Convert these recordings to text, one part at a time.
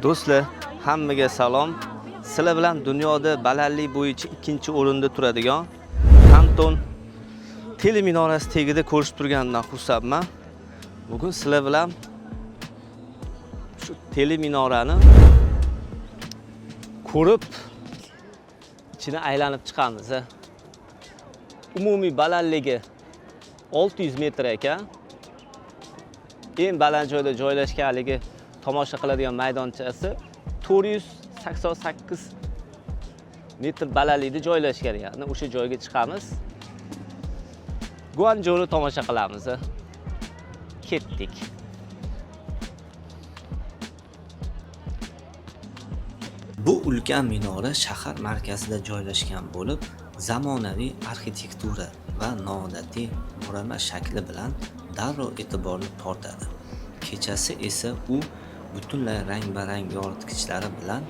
Do'stlar, hammaga salom. Sizlar bilan dunyoda balandlik bo'yicha ikkinchi o'rinda turadigan Kanton teleminorasi tagida ko'rishib turganimdan xursandman. Bugun sizlar bilan shu teleminorani ko'rib ichini aylanib chiqamiz. Umumiy balandligi 600 metr ekan. Eng baland joyda joylashganligi tomosha qiladigan maydonchasi 488 metr balandlikda joylashgan, ya'ni o'sha joyga chiqamiz. Guanjoni tomosha qilamiz. Ketdik. Bu ulkan minora shahar markazida joylashgan bo'lib, zamonaviy arxitektura va noodatiy mo'rama shakli bilan darrov e'tiborni tortadi. Kechasi esa u butunlay rang-barang yoritgichlari bilan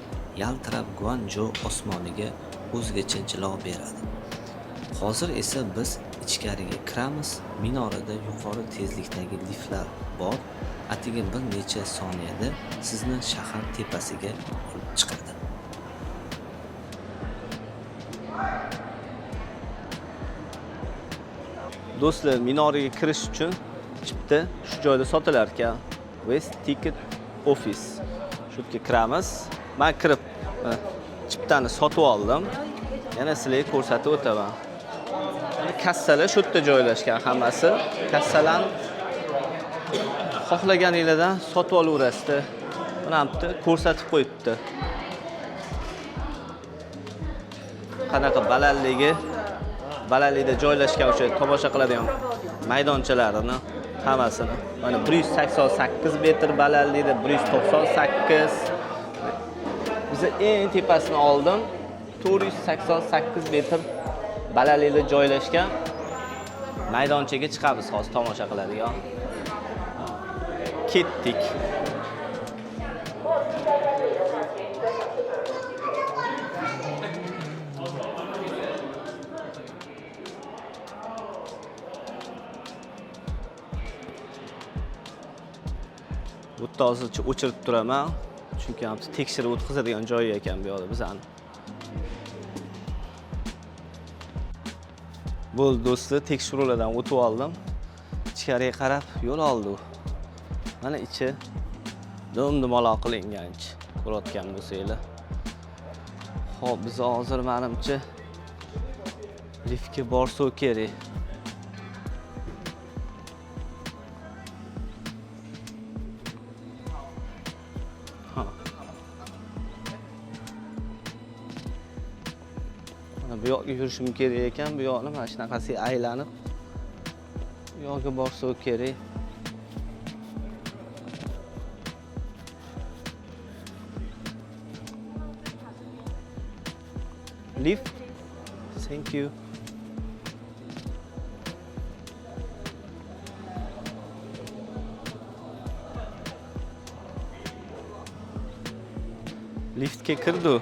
yaltirab Guanjo osmoniga o'zgacha jilo beradi. Hozir esa biz ichkariga kiramiz. Minorada yuqori tezlikdagi liftlar bor. Atigi bir necha soniyada sizni shahar tepasiga olib chiqadi. Do'stlar, minoraga kirish uchun chipta shu joyda sotilar ekan. West Ticket Office. Shu yerga kiramiz. Men kirib chiptani sotib oldim. Yana sizlarga ko'rsatib o'taman. Kassalar shu yerda joylashgan hammasi. Kassalarni xohlaganingizdan sotib olaverasizlar. Buni ham ko'rsatib qo'yibdi. Qanaqa balandlikda joylashgan o'sha tomosha qiladigan maydonchalarini hammasini. Mana 188 metr balandlikda 198. Biz eng tepasini oldim. 488 metr balandlikda joylashgan maydonchaga chiqamiz hozir tomosha qiladigan. Ketdik. Bu hozircha o'chirib turaman, chunki ham tekshirib o'tkazadigan joy ekan bu yoqda bizani. Bo'ldi do'stlar, tekshiruvlardan o'tib oldim. Ichkariga qarab yo'l oldi. Mana ichi dum-dumaloq qilingancha ko'rayotgan bo'lsanglar. Xo'p, biz hozir menimcha liftga borsak kerak. Bu yoqqa yurishim kerak ekan, bu yoqni mana shunaqasiga aylanib bu yoqqa borsak kerak. Lift. Thank you. Liftga kirdi.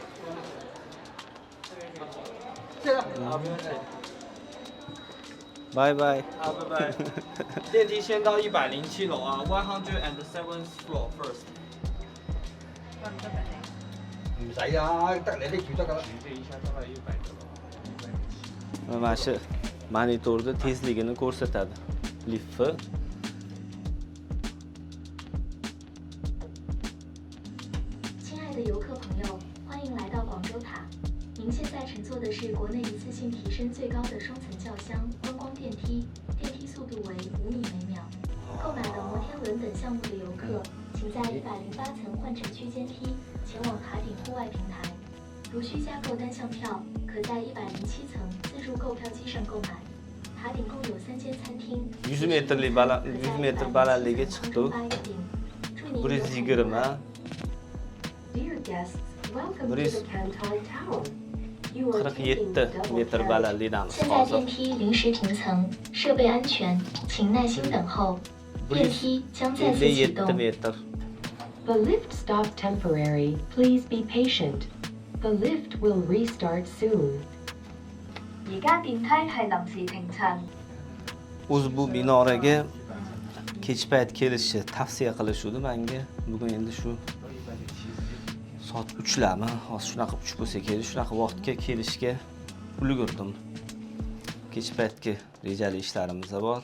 Bye bye. 电梯先到107楼啊，107th floor first。唔使啊，得你啲住得噶啦。 Mana shu monitorda tezligini ko'rsatadi. Liftni. 亲爱的游客朋友，欢迎来到广州塔。您现在乘坐的是国内一次性提升最高的双层轿厢观光电梯，电梯速度为5米每秒。购买了摩天轮等项目的游客，请在108层换乘区间梯前往塔顶户外平台。如需加购单项票，可在107层自助购票机上购买。塔顶共有3间餐厅。100 metrlik 100 metr balandligiga chiqdi. 120. Dear guests, welcome to the Canton Tower. 47 metr balandlikdamiz 现在 hozir. 电梯临时停层，设备安全，请耐心等候。电梯将再次启动。 57 metr. The lift stopped temporary. Please be patient. The lift will restart soon. 而家電梯係臨時停層。 O'zi bu minoraga kech payt kelishni tavsiya qilishuvdi menga. Bugun endi shu Soat 3larmi? Hozir shunaqa 3 bo'lsa kerak. Shunaqa vaqtga kelishga ulgurdim. Kech paytgi rejali ishlarimiz bor.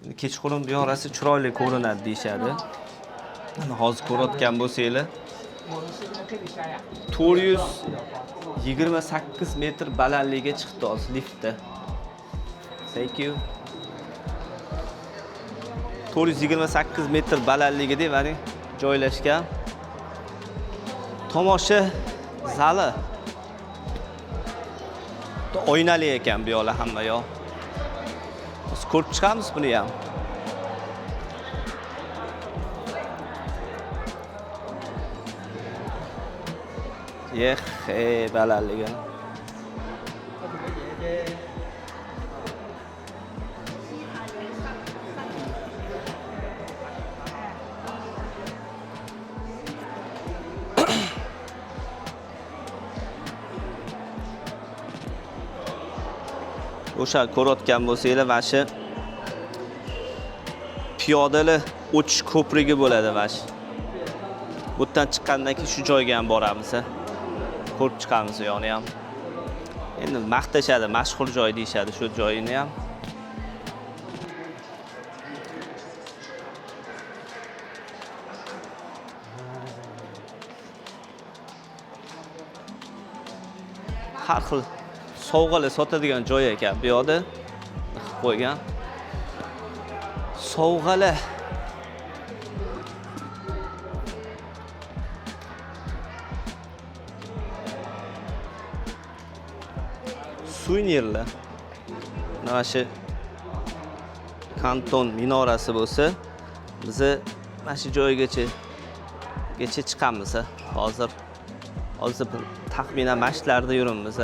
Endi kechqurun diyorasi chiroyli ko'rinadi deyshadi. Mana hozir ko'rayotgan bo'lsanglar, 428 metr balandlikka chiqdi hozir liftda. Thank you. 428 metr balandligida mana joylashgan tomosha zali. Oynali ekan bu yo'la hamma yo'q. Biz ko'rib chiqamiz buni ham. Balandligi. O'sha ko'rayotgan bo'lsanglar, mana shu piyodalar o'tish ko'prigi bo'ladi mana shu. Bu yerdan chiqqandan keyin shu joyga ham boramiz. Ko'rib chiqamiz yo'qni ham. Endi maqtashadi, mashhur joy deyshadi shu joyini ham. Har xil sovg'alar sotadigan joy ekan bu yoqda qo'ygan. Sovg'alar. Suvenirlar. Mana shu kanton minorasi bo'lsa, biz mana shu joygacha chiqamiz. Hozir taxminan mashlarda yuribmiz.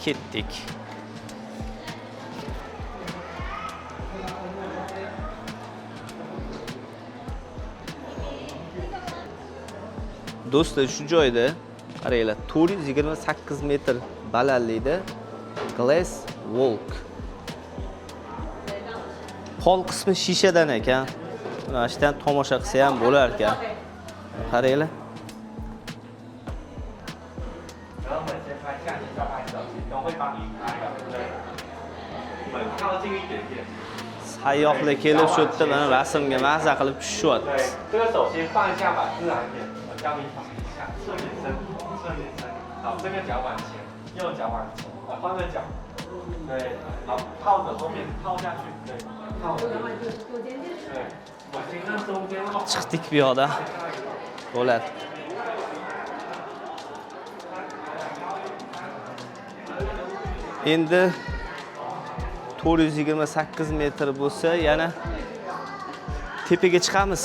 Ketdik. Do'stlar, shu joyda qaranglar, 428 metr balandlikda Glass Walk. Pol qismi shishadan ekan. Mana shundan tomosha qilsa ham bo'lar ekan. Qaranglar. Sayyohlar kelib shu yerda mana rasmga maza qilib tushishyapti. 这个手先放下吧，自然一点。我教你放一下，侧脸伸，侧脸伸。好，这个脚往前，右脚往前，换个脚。对，好，靠着后面靠下去，对，靠着。对，我先让中间落。 Chiqdik bu yoqda. Bo'ladi. Endi 428 metr bo'lsa, yana tepaga chiqamiz.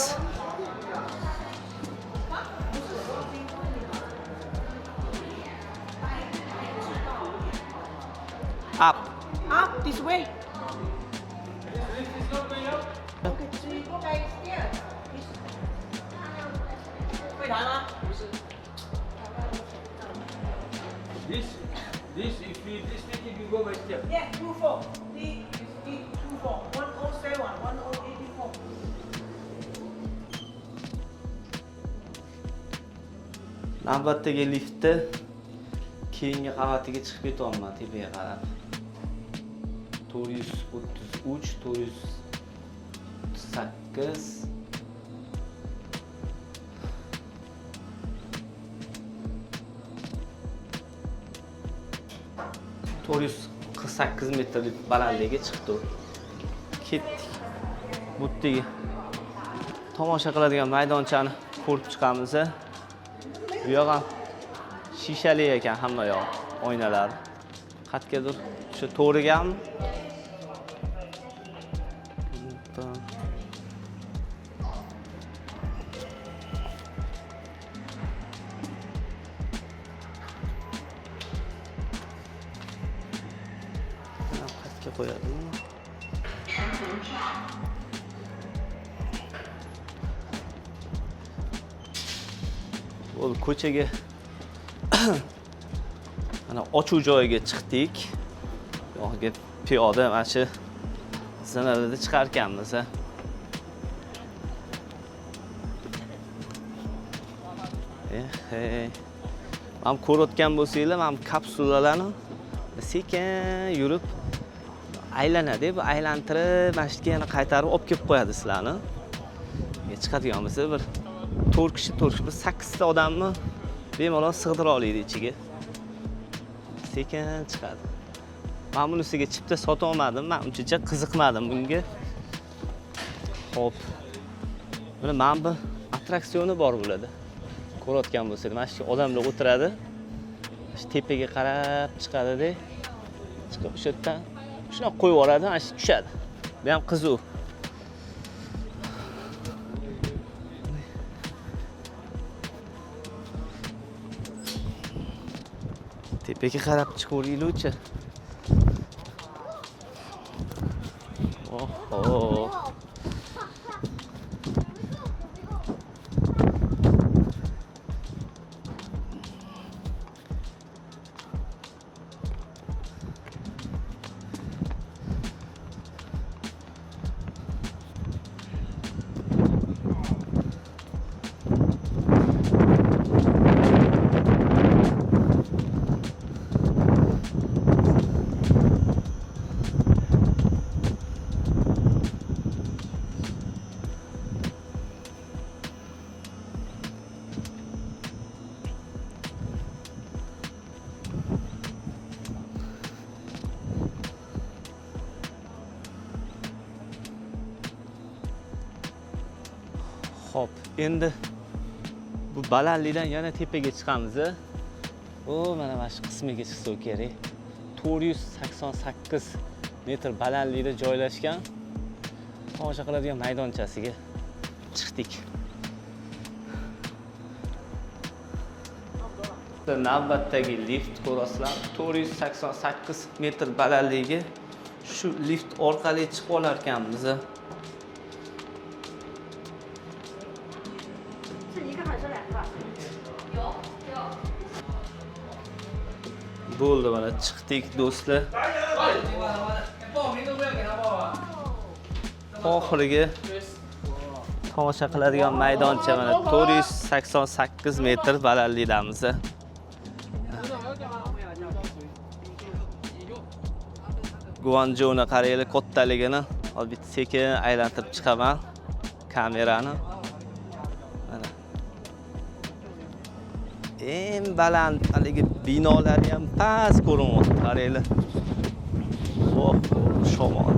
Up. Up this way. Okay, so you go back here. 会弹吗？不是。 This, if you go by step. Yeah, 24. D 24. 107. 1084. Navbatdagi liftda keyingi qavatiga chiqib ketyapman tepaga qarab. 433, 438. To'rt 48 metrlik balandlikka chiqdi. Ketdik. Bu yerdagi tomosha qiladigan maydonchani ko'rib chiqamiz. Bu yoq ham shishali ekan hamma yoq, oynalar. Qayergadir shu to'rigami? Qayerga qo'yadimi? O'l ko'chaga ana ochuv joyiga chiqdik. Yo'g'iga piyoda mana shu zinalarda chiqar ekanmiz. Mana ko'rayotgan bo'lsanglar, mana kapsulalarni sekin yurib aylanadi. Bu aylantirib, mana shu yerga yana qaytarib olib kelib qo'yadi sizlarni. Chiqadigan bo'lsa bir 4 kishi, bir 8 ta odamni bemalol sig'dira oladi ichiga. Sekin chiqadi. Men bunisiga chipta sota olmadim. Men uncha qiziqmadim bunga. Xo'p. Mana bu attraksioni bor bo'ladi. Ko'rayotgan bo'lsangiz, mana shu odamlar o'tiradi. Shu tepaga qarab chiqadi-da. Chiqib o'sha yerdan shuna qo'yib yuboradi, ana shu tushadi. Bu ham qiziq. Tepaga qarab chiqaveringlar-chi. Oho. Hop, endi bu balandlikdan yana tepaga chiqamiz. Mana mana shu qismiga chiqsa kerak. 488 metr balandlikda joylashgan tomosha qiladigan maydonchasiga chiqdik. Navbatdagi lift ko'rasizlar. 488 metr balandligiga shu lift orqali chiqib olar ekanmiz. Bo'ldi, mana chiqdik do'stlar. Oxiriga tomosha qiladigan maydoncha mana 488 metr balandlikdamiz. Guanzhouning qaranglar kattaligini, albatta sekin aylantirib chiqaman kamerani. Mana. Eng baland haligi binolari ham past ko'rinyapti, qaranglar. Oh, shamol.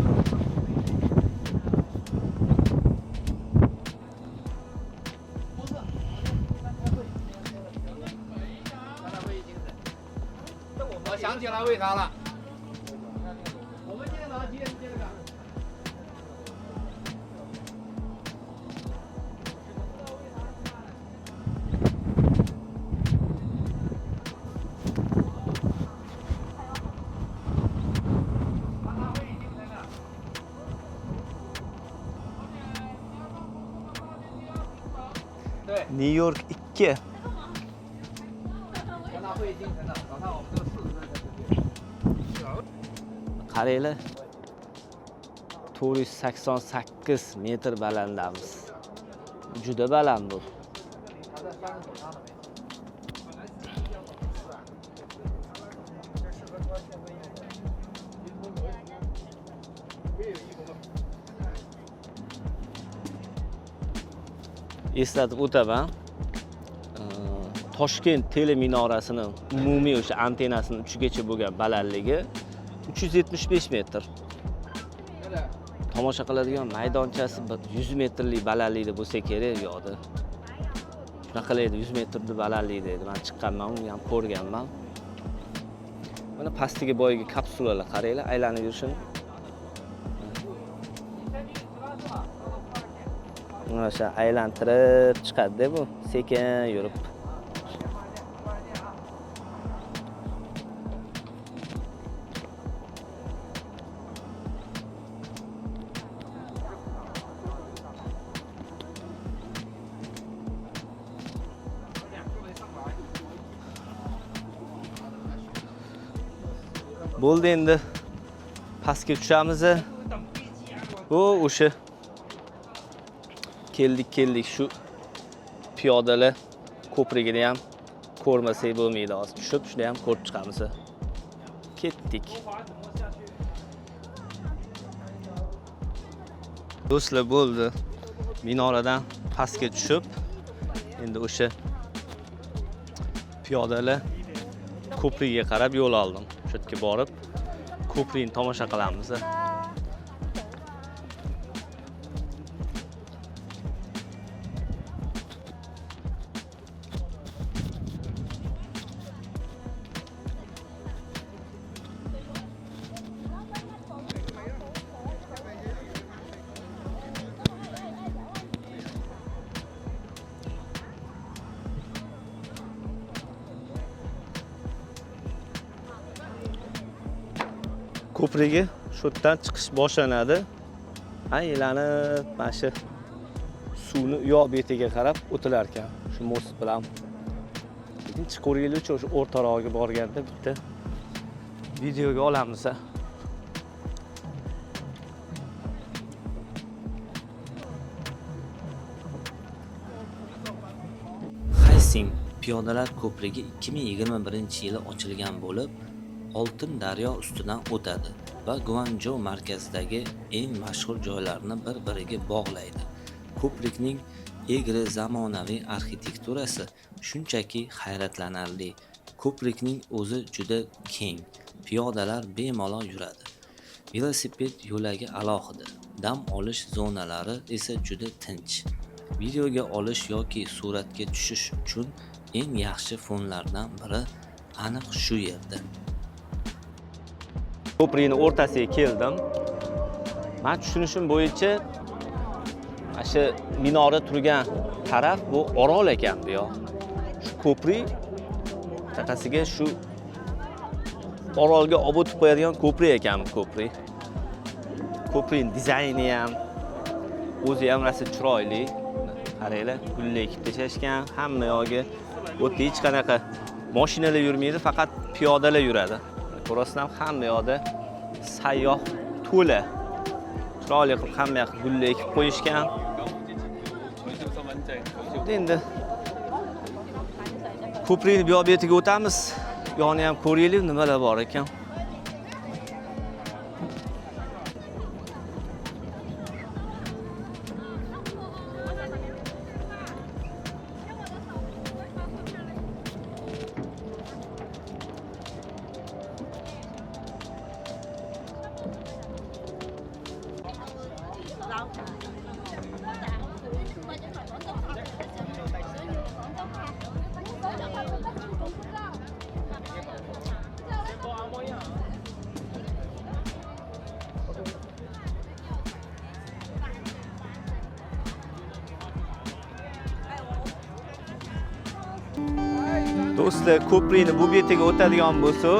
New York 2. Qaranglar. 488 metr balandamiz. Juda baland bu. Eslatib o'taman. Toshkent teleminorasining umumiy o'sha antennasining uchigacha bo'lgan balandligi 375 metr. Tomosha qiladigan maydonchasi 100 metrlik balandlikda bo'lsa kerak yo'qdi. Shunaqa edi, 100 metrlik balandlikda edi. Men chiqqanman, uni ham ko'rganman. Mana pastiga boyagi kapsulalar qaranglar, aylanib yurishini. Mana shu aylantirib chiqadi bu, sekin yurib. Bo'ldi, endi pastga tushamiz. O'sha keldik shu piyodalar ko'prigini ham ko'rmasak bo'lmaydi. Hozir tushib, shuni ham ko'rib chiqamiz. Ketdik. Do'stlar, bo'ldi. Minoradan pastga tushib, endi o'sha piyodalar ko'prigiga qarab yo'l oldim. Shu yerga borib, ko'prikni tomosha qilamiz. Ko'prigi shu yerdan chiqish boshlanadi. Aylanib, mana shu suvni u yoq betiga qarab o'tilar ekan. Shu most bilan. Lekin chiqaverganlar o'sha o'rtarog'iga borganda bitta videoga olamiz. Haysing piyodalar ko'prigi 2021-yili ochilgan bo'lib, Oltin daryo ustidan o'tadi va Guanchjou markazidagi eng mashhur joylarni bir-biriga bog'laydi. Ko'prikning egri zamonaviy arxitekturasi shunchaki hayratlanarli. Ko'prikning o'zi juda keng, piyodalar bemalol yuradi. Velosiped yo'lagi alohida, dam olish zonalari esa juda tinch. Videoga olish yoki suratga tushish uchun eng yaxshi fonlardan biri aniq shu yerda. Ko'prikning o'rtasiga keldim. Men tushunishim bo'yicha shu minora turgan taraf bu orol ekan bu yoq. Shu ko'prik taqasiga shu orolga olib o'tib qo'yadigan ko'prik ekan bu ko'prik. Ko'prikning dizayni ham o'zi ham rosa chiroyli. Qaranglar, gullar ekib tashashgan, hamma yo'g'i o'tda hech qanaqa mashinalar yurmaydi, faqat piyodalar yuradi. Ko'rasizlar, hamma yoqda sayyoh to'la. Chiroyli qilib hamma yoqqa gullar ekib qo'yishgan. Endi ko'prikning bu yoq betiga o'tamiz. Yoni ham ko'raylik, nimalar bor ekan. Do'stlar, ko'prikni bu betiga o'tadigan bo'lsa,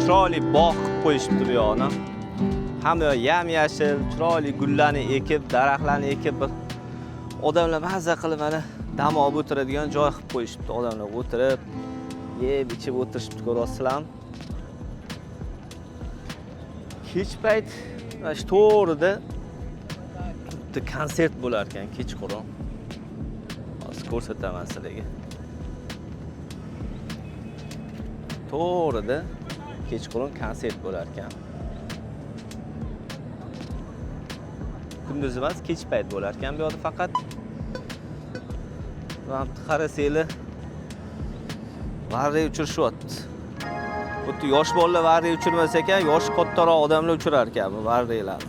chiroyli bog' qilib qo'yishibdi bu yoqni. Hamma yam-yashil, chiroyli gullarni ekib, daraxtlarni ekib, odamlar mazza qilib mana dam olib o'tiradigan joy qilib qo'yishibdi. Odamlar o'tirib, yeb, ichib o'tirishibdi, ko'rasizlar. Kech payt mana shu to'g'rida bitta konsert bo'lar ekan, kechqurun. Hozir ko'rsataman sizlarga. To'g'rida kechqurun konsert bo'lar ekan. Kunduz emas, kech payt bo'lar ekan. Bu yerda faqat qarasanglar varray uchirishyapti. Xuddi yosh bolalar varray uchirmas ekan, yoshi kattaroq odamlar uchirar ekan bu varraylar.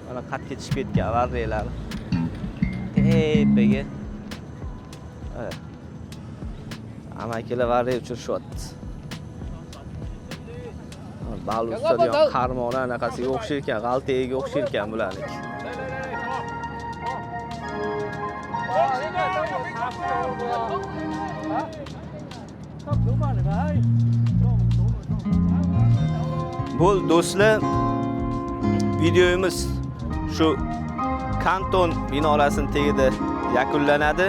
Mana qatga chiqib ketgan varraylar. Tepaga. Amakilar varray uchirishyapti. Baluchlar qarmoqlar anaqasiga o'xshaydi ekan, g'altaga o'xshaydi ekan bularniki. Bo'l do'stlar, videomiz shu Kanton minorasining tagida yakunlanadi.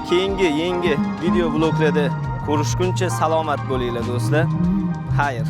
Keyingi yangi video bloglarda ko'rishguncha salomat bo'linglar do'stlar. Xayr.